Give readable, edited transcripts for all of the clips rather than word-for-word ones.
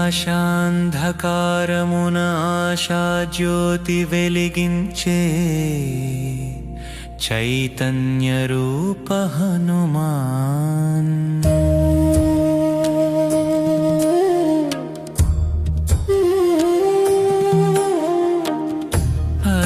నిరాశాంధకారమున ఆశాజ్యోతి వెలిగించే చైతన్య రూప హనుమాన్.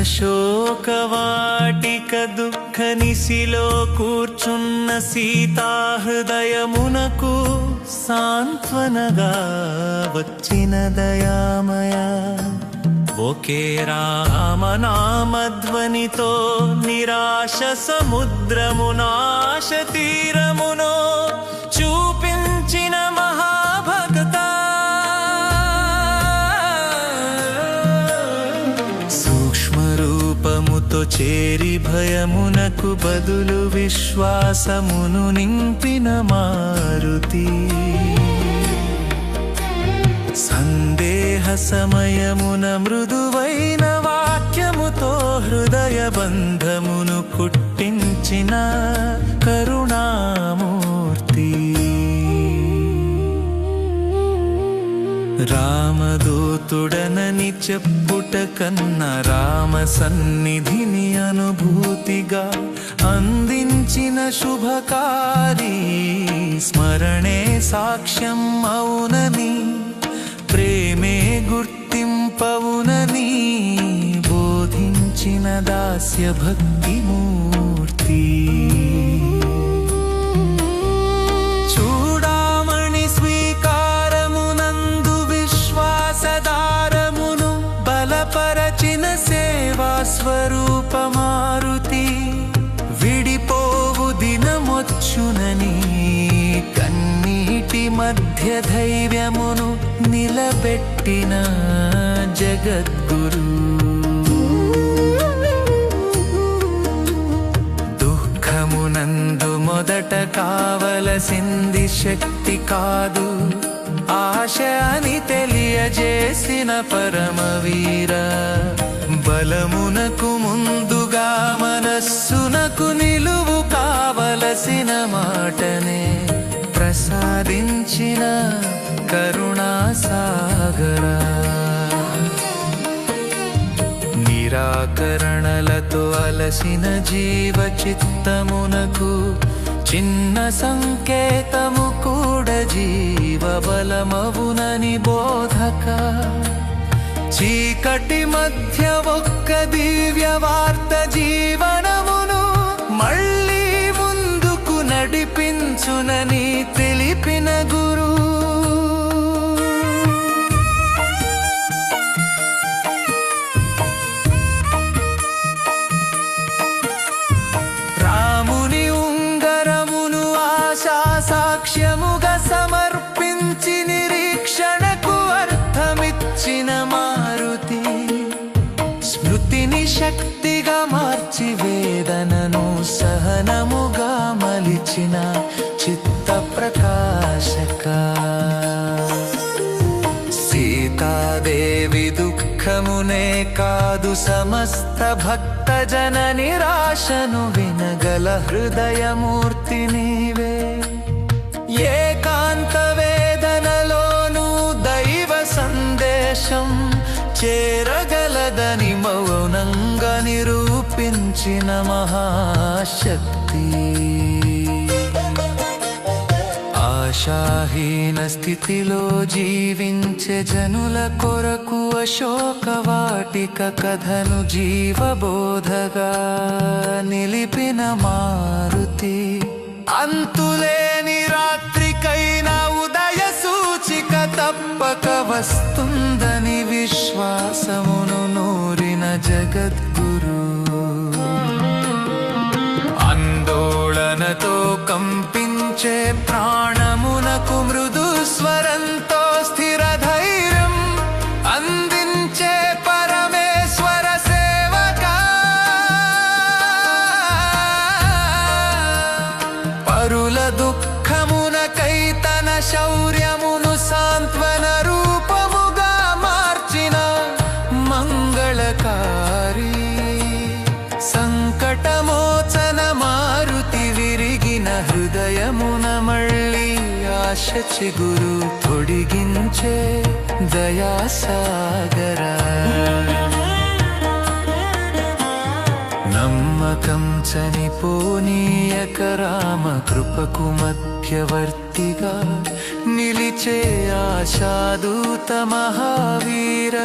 అశోకవాటిక దుఃఖ నిశిలో కూర్చున్న సీతాహృదయమునకు సాంత్వనగా వచ్చిన దయామయ. ఒకే రామనామధ్వనితో నిరాశ సముద్రమునాశ తీరమునో చూపించిన మహాభక్త. సూక్ష్మరూపముతో చేరి భయమునకు బదులు విశ్వాసమును నింపిన మారుతి. సందేహ సమయమున మృదువైన వాక్యముతో హృదయ బంధమును కుట్టించిన కరుణామూర్తి. రామదూతుడనని చెప్పుట కన్నా రామ సన్నిధిని అనుభూతిగా అందించిన శుభకారి. స్మరణే సాక్ష్యం అవునని, ప్రేమే గుర్తింపవునని బోధించిన దాస్య భక్తి మూర్తి. చూడామణి స్వీకారమునందు విశ్వాసదారమును బలపరచిన సేవా స్వరూప మారుతి. విడిపోవు దినమొచ్చునని కన్నీటి మధ్య ధైర్యమును నిలబెట్టిన జగద్గురు. దుఃఖమునందు మొదట కావలసింది శక్తి కాదు, ఆశ అని తెలియజేసిన పరమవీర. బలమునకు ముందుగా మనస్సునకు నిలువు కావలసిన మాటనే ప్రసాదించిన కరుణాసాగరా. నిరాకరణలతో అలసిన జీవ చిత్తమునకు చిన్న సంకేతము కూడా జీవ బలమవునని బోధక. చీకటి మధ్య ఒక్క దివ్య వార్త జీవనమును మళ్ళీ ముందుకు నడిపించునని తెలిపిన గురు. రాముని ఉంగరమును ఆశా సాక్ష్యముగా సమర్పించి నిరీక్షణకు అర్థమిచ్చిన మారుతి. స్మృతిని శక్తిగా మార్చి వేదనను సహనముగా మలిచిన చిత్త ప్రకాశక. సీతాదేవి దుఃఖమునే కాదు సమస్త భక్త జన నిరాశను వినగల హృదయమూర్తి నీవే. ఏకాంత వేదనలోనూ దైవ సందేశం చేరగలదని మౌనంగా నిరూపించిన మహాశక్తి. ఆశాహీన స్థితిలో జీవించే జనుల కొరకు అశోకవాటిక కథను జీవబోధగా నిలిపిన మారుతి. అంతులేని రాత్రికైనా ఉదయ సూచిక తప్పక వస్తుందని విశ్వాసమును నూరిన జగద్గురు. ఆందోళనతో కంపించే ప్రాణమునకు మృదు స్వరంతో స్థిర ధైర్యం అందించే పరమేశ్వర సేవక. పరుల దుఃఖమునకై తన శౌర్యమును సాంత్వన రూపముగా మార్చిన మంగళకారి. సంకటమోచన మారుతి విరిగిన హృదయమున మళ్ళీ ఆశ చిగురు తొడిగించే దయాసాగరా నమ్మకం చనిపోనీయక రామ కృపకు మధ్యవర్తిగా నిలిచే ఆశాదూత మహావీర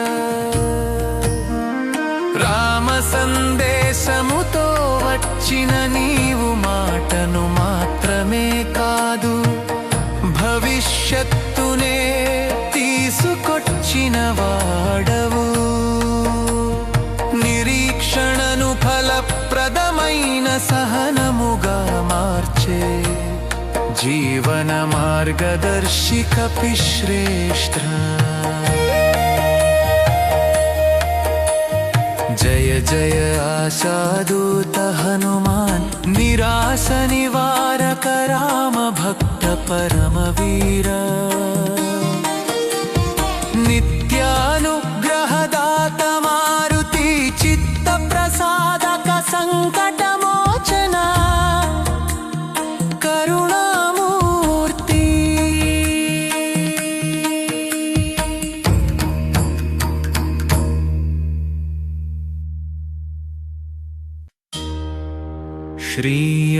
రామ సందేశముతో వచ్చిన నీవు మాటను మాత్రమే కాదు భవిష్యత్తునే తీసుకొచ్చిన వాడవు నిరీక్షణను ఫలప్రదమైన సహనముగా మార్చే జీవన మార్గదర్శి కపిశ్రేష్ఠ జయ జయ ఆశాదూత హనుమాన్ నిరాశ నివారక రామ భక్త పరమవీర నిత్యానుగ్రహదాత మారుతి చిత్త ప్రసాదక సంకటమోచన కరుణామూర్తి శ్రీ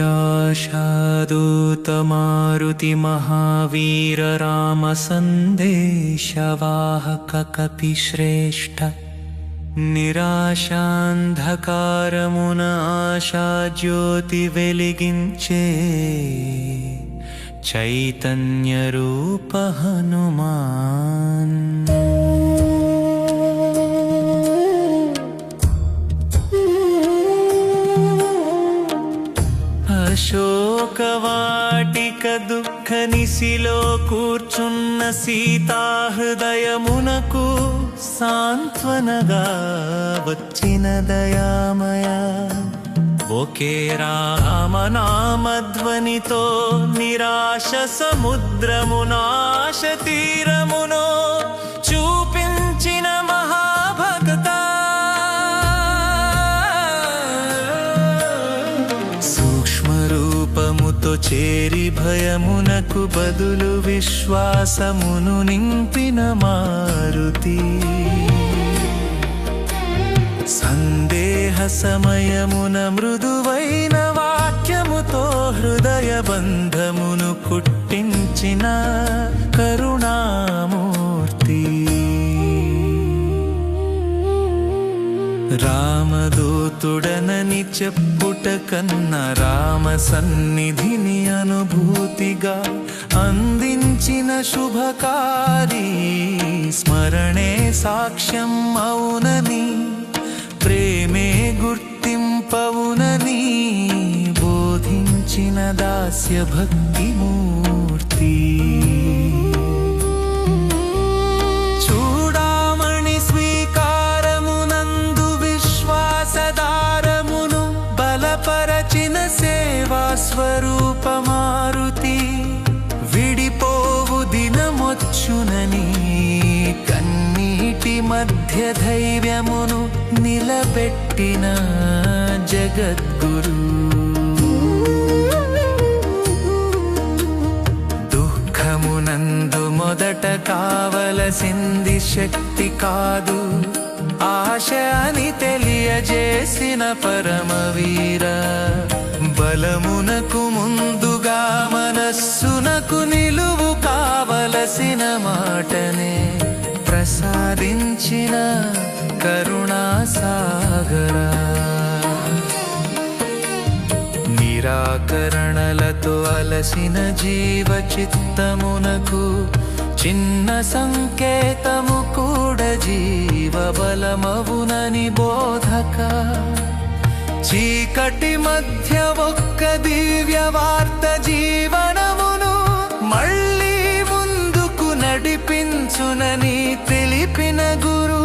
ఆశాదూత మారుతి మహావీర రామ సందేశవాహక కపిశ్రేష్ఠ నిరాశాంధకారమున ఆశాజ్యోతి వెలిగించే చైతన్య రూప హనుమాన్ అశోకవాటిక దుఃఖ నిశిలో కూర్చున్న సీతాహృదయమునకు సాంత్వనగా వచ్చిన దయామయ ఒకే రామనామధ్వనితో నిరాశ సముద్రమునాశ తీరమునో చూపించిన మహాభక్త సూక్ష్మరూపముతో చేరి భయమునకు బదులు విశ్వాసమును నింపిన మారుతి సందేహ సమయమున మృదువైన వాక్యముతో హృదయ బంధమును కుట్టించిన కరుణామూర్తి రామదూతుడనని చెప్పుట కన్నా రామ సన్నిధిని అనుభూతిగా అందించిన శుభకారి స్మరణే సాక్ష్యం అవునని ప్రేమే గుర్తింపవునని బోధించిన దాస్య భక్తి మూర్తి చూడామణి స్వీకారమునందు విశ్వాసదారమును బలపరచిన సేవా స్వరూప మారుతి విడిపోవు దినమొచ్చునని కన్నీటి మధ్య ధైర్యమును నిలబెట్టిన జగద్గురు దుఃఖమునందు మొదట కావలసింది శక్తి కాదు ఆశ అని తెలియజేసిన పరమవీర బలమునకు ముందుగా మనస్సునకు నిలువు కావలసిన మాటనే ప్రసాదించిన కరుణాసాగరా నిరాకరణలతో అలసిన జీవ చిత్తమునకు చిన్న సంకేతము కూడా జీవ బలమవునని బోధక చీకటి మధ్య ఒక్క దివ్య వార్త జీవనమును మళ్ళీ ముందుకు నడిపించునని తెలిపిన గురు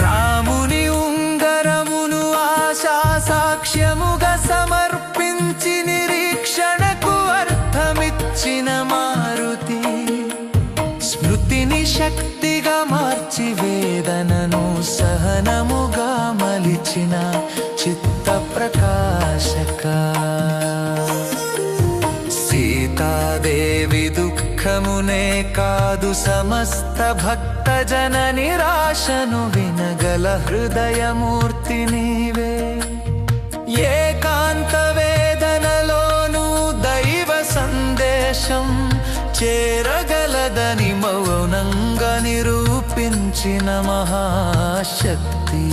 రాముని ఉంగరమును ఆశా సాక్ష్యముగా సమర్పించి నిరీక్షణకు అర్థమిచ్చిన మారుతి స్మృతిని శక్తిగా మార్చి వేదనను సహనముగా మలిచిన చిత్త ప్రకాశక సీతాదేవి దుఃఖమునే కాదు సమస్త భక్త జన నిరాశను వినగల హృదయమూర్తి నీవే ఏకాంత వేదనలోను దైవ సందేశం చేరగలదని మౌనంగా నిరూపించిన మహాశక్తి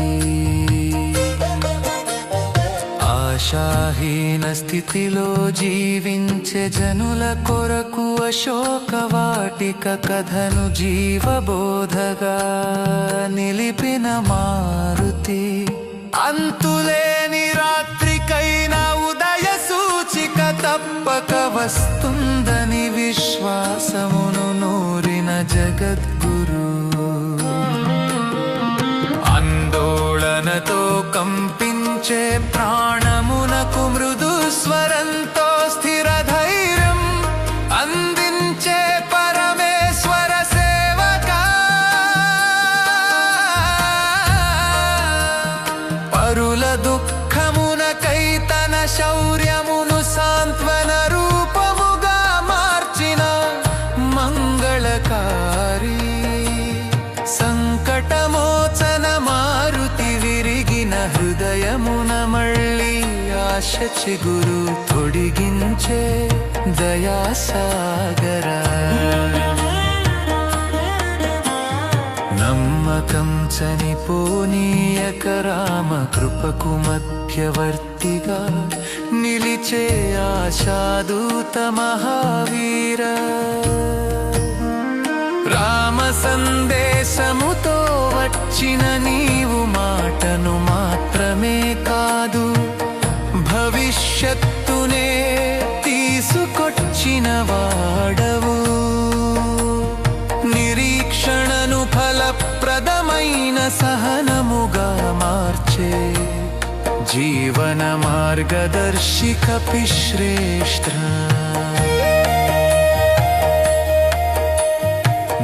ఆశాహీన స్థితిలో జీవించే జనుల కొరకు అశోకవాటిక కథను జీవబోధగా నిలిపిన మారుతి అంతులేని రాత్రికైనా ఉదయ సూచిక తప్పక వస్తుందని విశ్వాసమును నూరిన జగద్గురు ఆందోళనతో కంపించే ప్రాణమునకు మృదు స్వరంతో స్థిర ధైర్యం అందించే పరమేశ్వర సేవక పరుల దుఃఖమునకై తన శౌర్యమును సాంత్వన రూపముగా మార్చిన మంగళకారి సంకటమోచన మారుతి విరిగిన హృదయమున మళ్ళీ ఆశ చిగురు తొడిగించే దయాసాగర నమ్మకం చనిపోనీయక రామ కృపకు మధ్యవర్తిగా నిలిచే ఆశాదూత మహావీర రామ సందేశముతో వచ్చిన నీవు మాటను మాత్రమే కాదు భవిష్యత్తునే తీసుకొచ్చిన వాడవు నిరీక్షణను ఫలప్రదమైన సహనముగా మార్చే జీవన మార్గదర్శిక శ్రేష్ఠ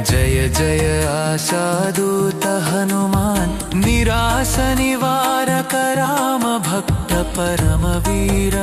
జయ జయ ఆశాదూత హనుమాన్ నిరాశ నివారక రామ భక్త పరమవీర